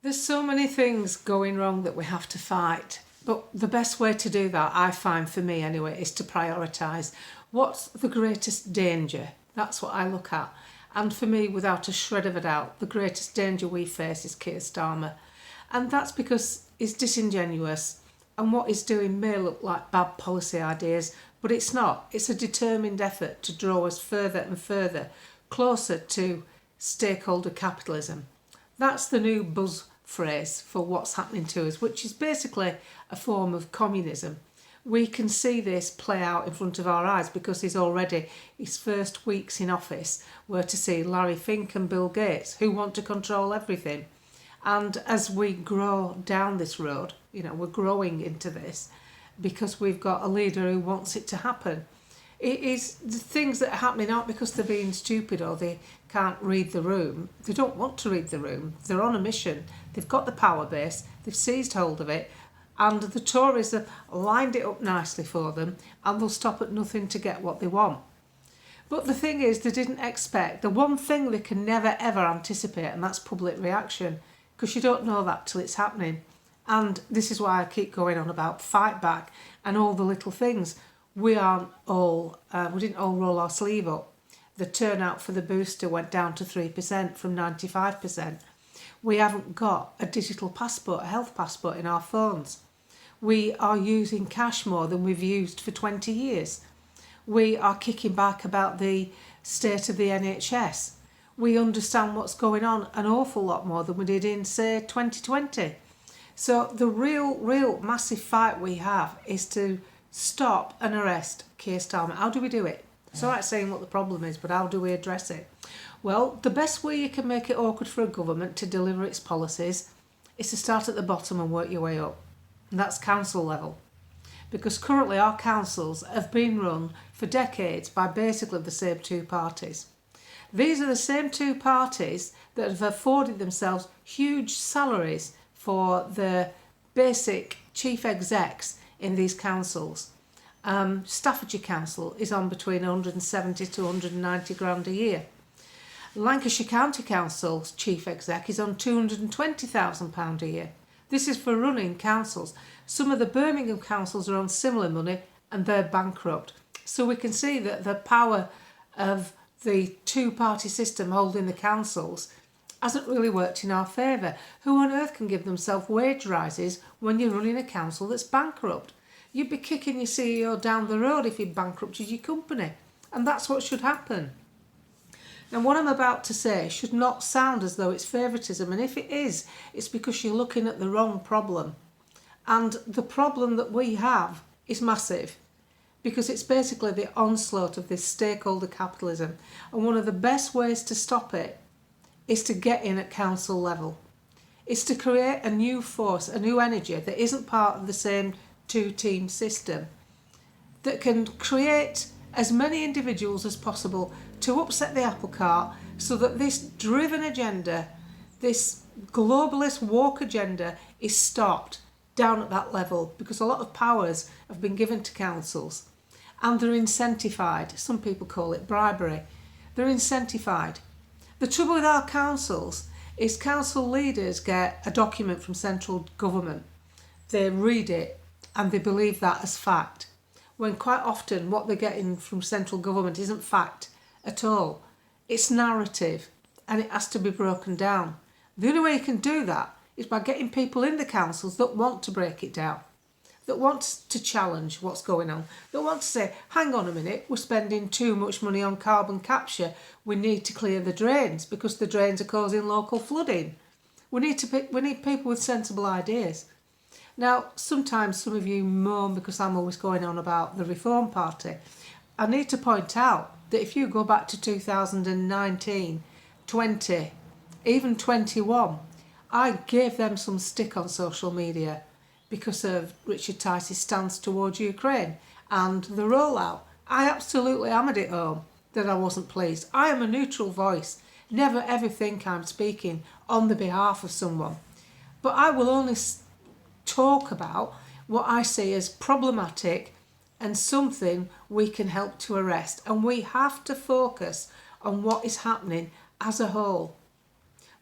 There's so many things going wrong that we have to fight. But the best way to do that, I find for me anyway, is to prioritise. What's the greatest danger? That's what I look at. And for me, without a shred of a doubt, the greatest danger we face is Keir Starmer. And that's because he's disingenuous and what he's doing may look like bad policy ideas, but it's not. It's a determined effort to draw us further and further closer to stakeholder capitalism. That's the new buzz phrase for what's happening to us, which is basically a form of communism. We can see this play out in front of our eyes because his first weeks in office were to see Larry Fink and Bill Gates, who want to control everything. And as we grow down this road, we're growing into this because we've got a leader who wants it to happen. It is the things that are happening aren't because they're being stupid or they can't read the room. They don't want to read the room. They're on a mission. They've got the power base. They've seized hold of it. And the Tories have lined it up nicely for them and they'll stop at nothing to get what they want. But the thing is, they didn't expect the one thing they can never ever anticipate, and that's public reaction, because you don't know that till it's happening. And this is why I keep going on about fight back and all the little things. We didn't all roll our sleeve up. The turnout for the booster went down to 3% from 95%. We haven't got a digital passport, a health passport in our phones. We are using cash more than we've used for 20 years. We are kicking back about the state of the NHS. We understand what's going on an awful lot more than we did in, say, 2020. So the real massive fight we have is to stop and arrest Keir Starmer. How do we do it? It's all right saying what the problem is, but how do we address it? Well, the best way you can make it awkward for a government to deliver its policies is to start at the bottom and work your way up. And that's council level. Because currently our councils have been run for decades by basically the same two parties. These are the same two parties that have afforded themselves huge salaries for the basic chief execs in these councils. Staffordshire Council is on between 170 to 190 grand a year. Lancashire County Council's chief exec is on £220,000 a year. This is for running councils. Some of the Birmingham councils are on similar money and they're bankrupt. So we can see that the power of the two-party system holding the councils hasn't really worked in our favour. Who on earth can give themselves wage rises when you're running a council that's bankrupt? You'd be kicking your CEO down the road if he bankrupted your company. And that's what should happen. Now, what I'm about to say should not sound as though it's favouritism. And if it is, it's because you're looking at the wrong problem. And the problem that we have is massive, because it's basically the onslaught of this stakeholder capitalism. And one of the best ways to stop it is to get in at council level. It's to create a new force, a new energy that isn't part of the same two-team system, that can create as many individuals as possible to upset the apple cart so that this driven agenda, this globalist woke agenda, is stopped down at that level, because a lot of powers have been given to councils and they're incentivised. Some people call it bribery. They're incentivised. The trouble with our councils is council leaders get a document from central government. They read it and they believe that as fact, when quite often what they're getting from central government isn't fact at all. It's narrative and it has to be broken down. The only way you can do that is by getting people in the councils that want to break it down, that want to challenge what's going on, that want to say, hang on a minute, we're spending too much money on carbon capture, we need to clear the drains because the drains are causing local flooding. We need people with sensible ideas. Now, sometimes some of you moan because I'm always going on about the Reform Party. I need to point out that if you go back to 2019, 20, even 21, I gave them some stick on social media because of Richard Tice's stance towards Ukraine and the rollout. I absolutely hammered it home that I wasn't pleased. I am a neutral voice. Never ever think I'm speaking on the behalf of someone. But I will only talk about what I see as problematic and something we can help to arrest. And we have to focus on what is happening as a whole.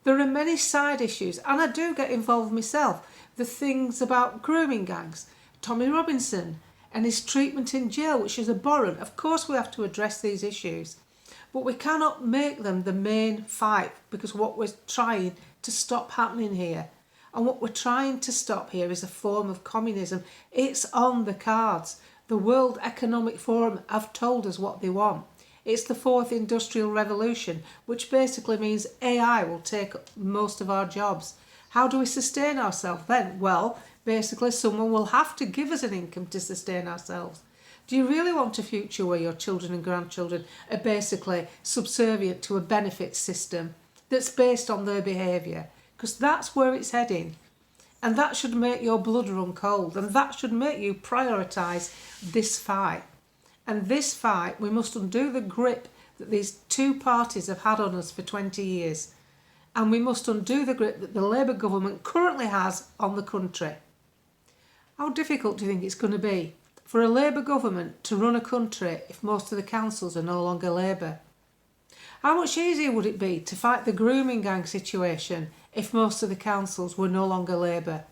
There are many side issues, and I do get involved myself. The things about grooming gangs, Tommy Robinson and his treatment in jail, which is abhorrent. Of course we have to address these issues, but we cannot make them the main fight, because what we're trying to stop happening here, and what we're trying to stop here, is a form of communism. It's on the cards. The World Economic Forum have told us what they want. It's the fourth industrial revolution, which basically means AI will take most of our jobs. How do we sustain ourselves then? Well, basically someone will have to give us an income to sustain ourselves. Do you really want a future where your children and grandchildren are basically subservient to a benefit system that's based on their behaviour? Because that's where it's heading. And that should make your blood run cold, and that should make you prioritise this fight. And this fight, we must undo the grip that these two parties have had on us for 20 years. And we must undo the grip that the Labour government currently has on the country. How difficult do you think it's going to be for a Labour government to run a country if most of the councils are no longer Labour? How much easier would it be to fight the grooming gang situation if most of the councils were no longer Labour?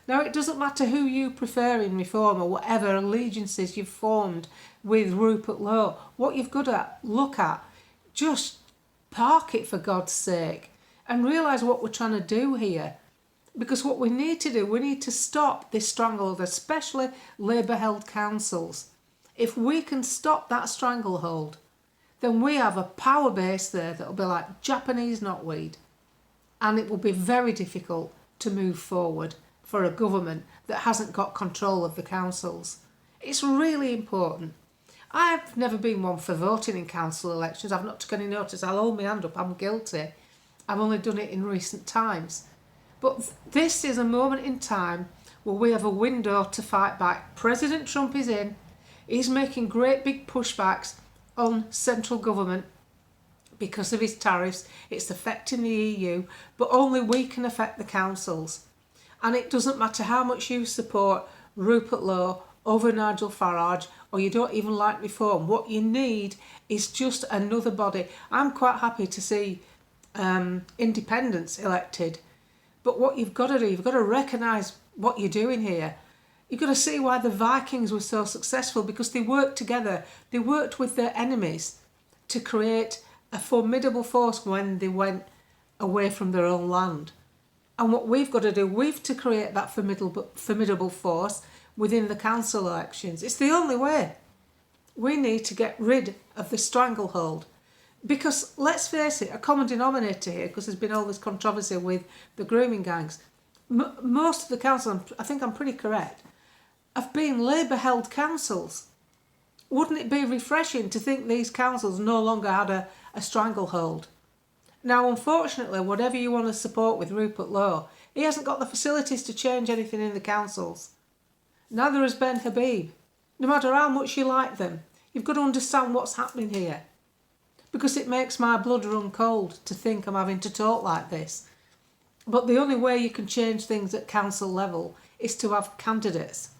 Now, it doesn't matter who you prefer in reform or whatever allegiances you've formed with Rupert Lowe. What you've got to look at, just park it for God's sake and realise what we're trying to do here. Because what we need to do, we need to stop this stranglehold, especially Labour-held councils. If we can stop that stranglehold, then we have a power base there that will be like Japanese knotweed. And it will be very difficult to move forward for a government that hasn't got control of the councils. It's really important. I've never been one for voting in council elections. I've not taken any notice. I'll hold my hand up. I'm guilty. I've only done it in recent times. But this is a moment in time where we have a window to fight back. President Trump is in. He's making great big pushbacks on central government because of his tariffs. It's affecting the EU, but only we can affect the councils. And it doesn't matter how much you support Rupert Lowe over Nigel Farage, or you don't even like reform. What you need is just another body. I'm quite happy to see independents elected. But what you've got to do, you've got to recognise what you're doing here. You've got to see why the Vikings were so successful, because they worked together. They worked with their enemies to create a formidable force when they went away from their own land. And what we've got to do, we've to create that formidable force within the council elections. It's the only way. We need to get rid of the stranglehold. Because let's face it, a common denominator here, because there's been all this controversy with the grooming gangs, most of the councils, I think I'm pretty correct, have been Labour-held councils. Wouldn't it be refreshing to think these councils no longer had a stranglehold? Now, unfortunately, whatever you want to support with Rupert Lowe, he hasn't got the facilities to change anything in the councils. Neither has Ben Habib. No matter how much you like them, you've got to understand what's happening here. Because it makes my blood run cold to think I'm having to talk like this. But the only way you can change things at council level is to have candidates.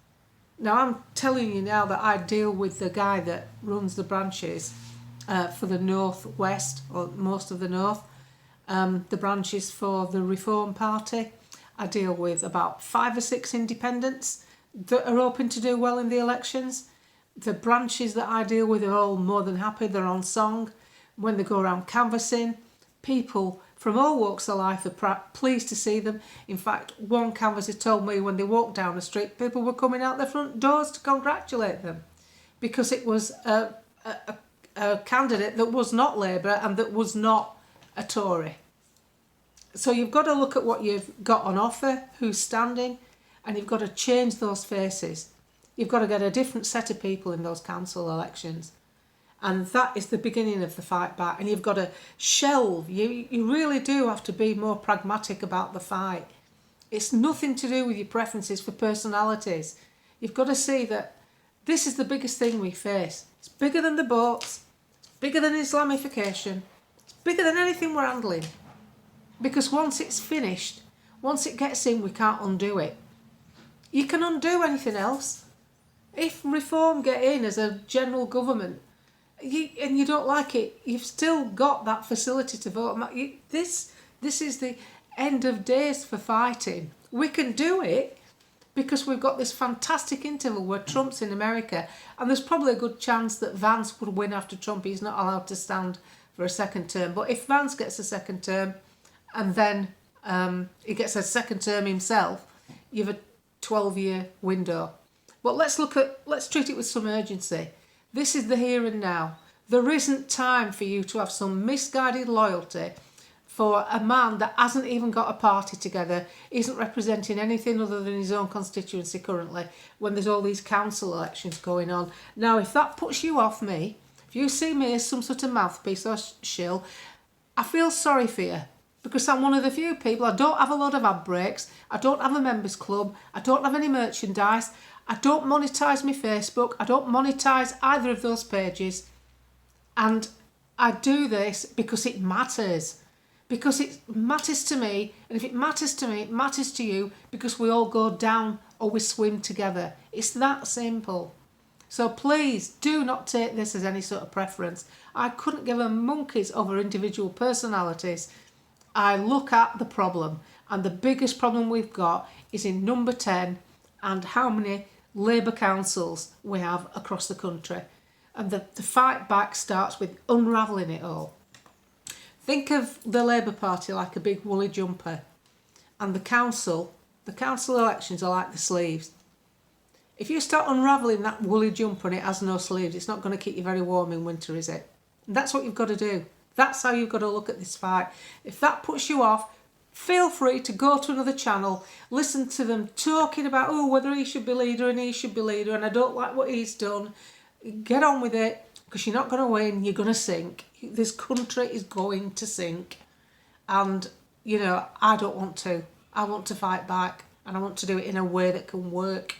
Now, I'm telling you now that I deal with the guy that runs the branches for the North West, or most of the North, the branches for the Reform Party. I deal with about 5 or 6 independents that are hoping to do well in the elections. The branches that I deal with are all more than happy. They're on song. When they go around canvassing, people from all walks of life are pleased to see them. In fact, one canvasser told me when they walked down the street, people were coming out their front doors to congratulate them because it was a candidate that was not Labour and that was not a Tory. So you've got to look at what you've got on offer, who's standing, and you've got to change those faces. You've got to get a different set of people in those council elections. And that is the beginning of the fight back. And you've got to shelve. You really do have to be more pragmatic about the fight. It's nothing to do with your preferences for personalities. You've got to see that this is the biggest thing we face. It's bigger than the boats. It's bigger than Islamification. It's bigger than anything we're handling. Because once it's finished, once it gets in, we can't undo it. You can undo anything else. If Reform get in as a general government, and you don't like it, you've still got that facility to vote. This This is the end of days for fighting. We can do it because we've got this fantastic interval where Trump's in America, and there's probably a good chance that Vance would win after Trump. He's not allowed to stand for a second term. But if Vance gets a second term and then he gets a second term himself, you have a 12-year window. But let's treat it with some urgency. This is the here and now. There isn't time for you to have some misguided loyalty for a man that hasn't even got a party together, isn't representing anything other than his own constituency currently, when there's all these council elections going on. Now, if that puts you off me, if you see me as some sort of mouthpiece or shill, I feel sorry for you, because I'm one of the few people. I don't have a lot of ad breaks, I don't have a members club, I don't have any merchandise, I don't monetise my Facebook, I don't monetise either of those pages, and I do this because it matters. Because it matters to me, and if it matters to me, it matters to you, because we all go down or we swim together. It's that simple. So please do not take this as any sort of preference. I couldn't give a monkeys over individual personalities. I look at the problem, and the biggest problem we've got is in number 10 and how many Labour councils we have across the country. And the fight back starts with unravelling it all. Think of the Labour Party like a big woolly jumper, and the council elections are like the sleeves. If you start unravelling that woolly jumper and it has no sleeves, it's not going to keep you very warm in winter, is it? And that's what you've got to do. That's how you've got to look at this fight. If that puts you off, feel free to go to another channel, listen to them talking about, whether he should be leader and he should be leader, and I don't like what he's done. Get on with it, because you're not going to win, you're going to sink. This country is going to sink. And, I don't want to. I want to fight back, and I want to do it in a way that can work.